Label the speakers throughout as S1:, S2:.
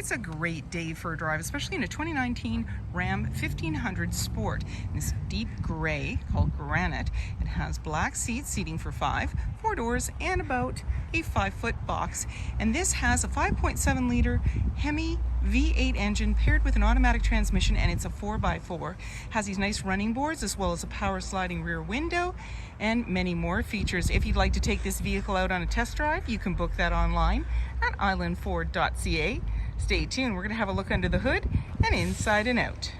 S1: It's a great day for a drive, especially in a 2019 Ram 1500 Sport. This deep gray called Granite. It has black seats, seating for 5, 4 doors, and about a 5-foot box. And this has a 5.7 liter Hemi V8 engine paired with an automatic transmission, and it's a 4x4. Has these nice running boards as well as a power sliding rear window and many more features. If you'd like to take this vehicle out on a test drive, you can book that online at islandford.ca. Stay tuned, we're going to have a look under the hood and inside and out.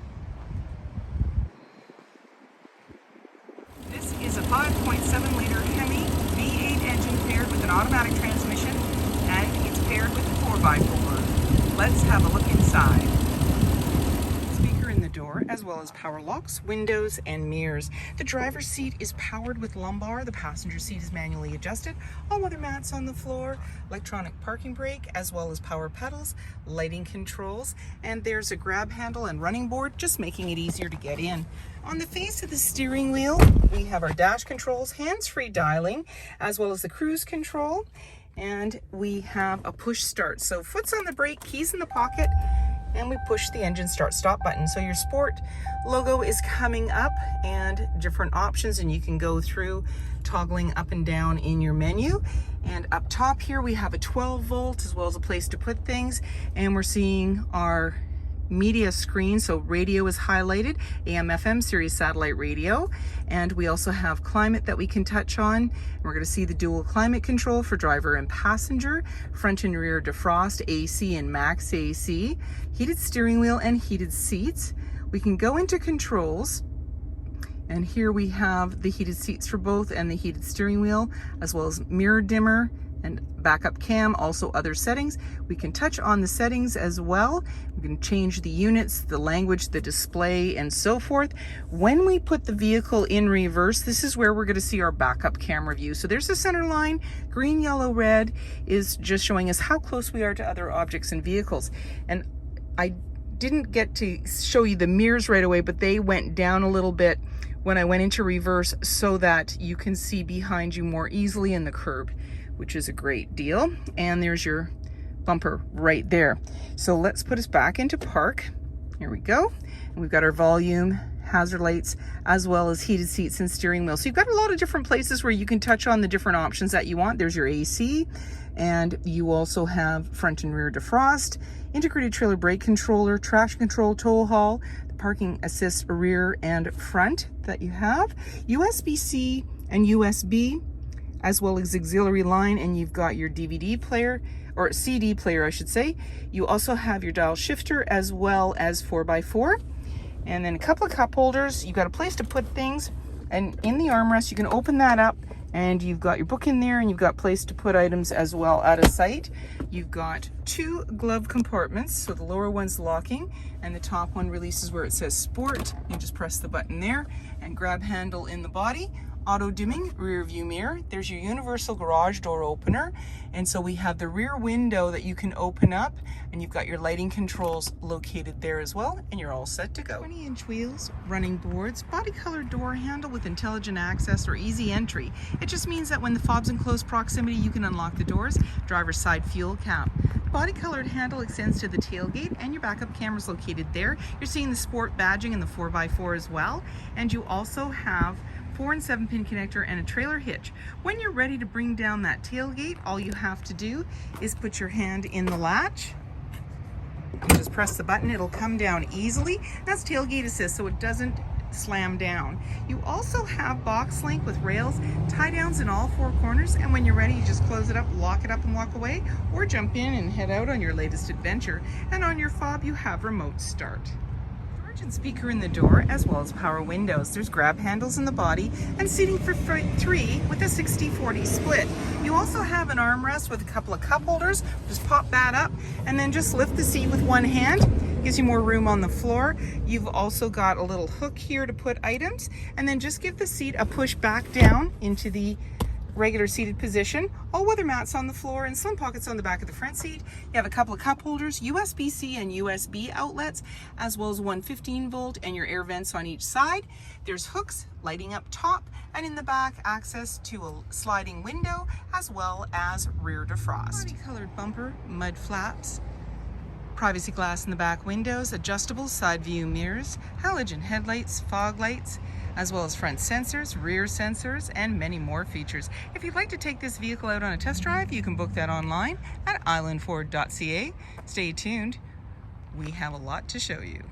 S1: This is a 5.7 liter Hemi V8 engine paired with an automatic transmission, and it's paired with a 4x4. Let's have a look inside. Speaker in the door, as well as power locks, windows, and mirrors. The driver's seat is powered with lumbar. The passenger seat is manually adjusted. All-weather mats on the floor, electronic parking brake, as well as power pedals, lighting controls, and there's a grab handle and running board, just making it easier to get in. On the face of the steering wheel, we have our dash controls, hands-free dialing, as well as the cruise control, and we have a push start. So foot's on the brake, keys in the pocket, and we push the engine start stop button. So your Sport logo is coming up and different options, and you can go through toggling up and down in your menu. And up top here we have a 12 volt as well as a place to put things, and we're seeing our media screen. So radio is highlighted, AM, FM, Sirius satellite radio, and we also have climate that we can touch on. We're going to see the dual climate control for driver and passenger, front and rear defrost, AC and max AC, heated steering wheel and heated seats. We can go into controls, and here we have the heated seats for both and the heated steering wheel, as well as mirror dimmer and backup cam, also other settings. We can touch on the settings as well. We can change the units, the language, the display, and so forth. When we put the vehicle in reverse, this is where we're going to see our backup camera view. So there's the center line. Green, yellow, red is just showing us how close we are to other objects and vehicles. And I didn't get to show you the mirrors right away, but they went down a little bit when I went into reverse so that you can see behind you more easily in the curb, which is a great deal. And there's your bumper right there. So let's put us back into park. Here we go. And we've got our volume, hazard lights, as well as heated seats and steering wheel. So you've got a lot of different places where you can touch on the different options that you want. There's your AC, and you also have front and rear defrost, integrated trailer brake controller, traction control, tow haul, the parking assist rear and front that you have, USB-C and USB, as well as auxiliary line, and you've got your DVD player, or CD player I should say. You also have your dial shifter as well as 4x4, and then a couple of cup holders. You've got a place to put things, and in the armrest you can open that up and you've got your book in there, and you've got place to put items as well out of sight. You've got 2 glove compartments, so the lower one's locking and the top one releases where it says Sport. You just press the button there, and grab handle in the body. Auto dimming rear view mirror. There's your universal garage door opener, and so we have the rear window that you can open up, and you've got your lighting controls located there as well, and you're all set to go. 20-inch wheels, running boards, body colored door handle with intelligent access or easy entry. It just means that when the fob's in close proximity, you can unlock the doors. Driver's side fuel cap. Body colored handle extends to the tailgate, and your backup camera's located there. You're seeing the Sport badging in the 4x4 as well, and you also have 4 and 7-pin connector and a trailer hitch. When you're ready to bring down that tailgate, all you have to do is put your hand in the latch. You just press the button, it'll come down easily. That's tailgate assist, so it doesn't slam down. You also have box link with rails, tie downs in all 4 corners, and when you're ready, you just close it up, lock it up, and walk away, or jump in and head out on your latest adventure. And on your fob, you have remote start. And speaker in the door, as well as power windows. There's grab handles in the body and seating for 3 with a 60-40 split. You also have an armrest with a couple of cup holders. Just pop that up and then just lift the seat with one hand. Gives you more room on the floor. You've also got a little hook here to put items, and then just give the seat a push back down into the regular seated position. All weather mats on the floor and slim pockets on the back of the front seat. You have a couple of cup holders, USB-C and USB outlets, as well as one 15-volt and your air vents on each side. There's hooks lighting up top, and in the back access to a sliding window as well as rear defrost. Body colored bumper, mud flaps, privacy glass in the back windows, adjustable side view mirrors, halogen headlights, fog lights, as well as front sensors, rear sensors, and many more features. If you'd like to take this vehicle out on a test drive, you can book that online at islandford.ca. Stay tuned. We have a lot to show you.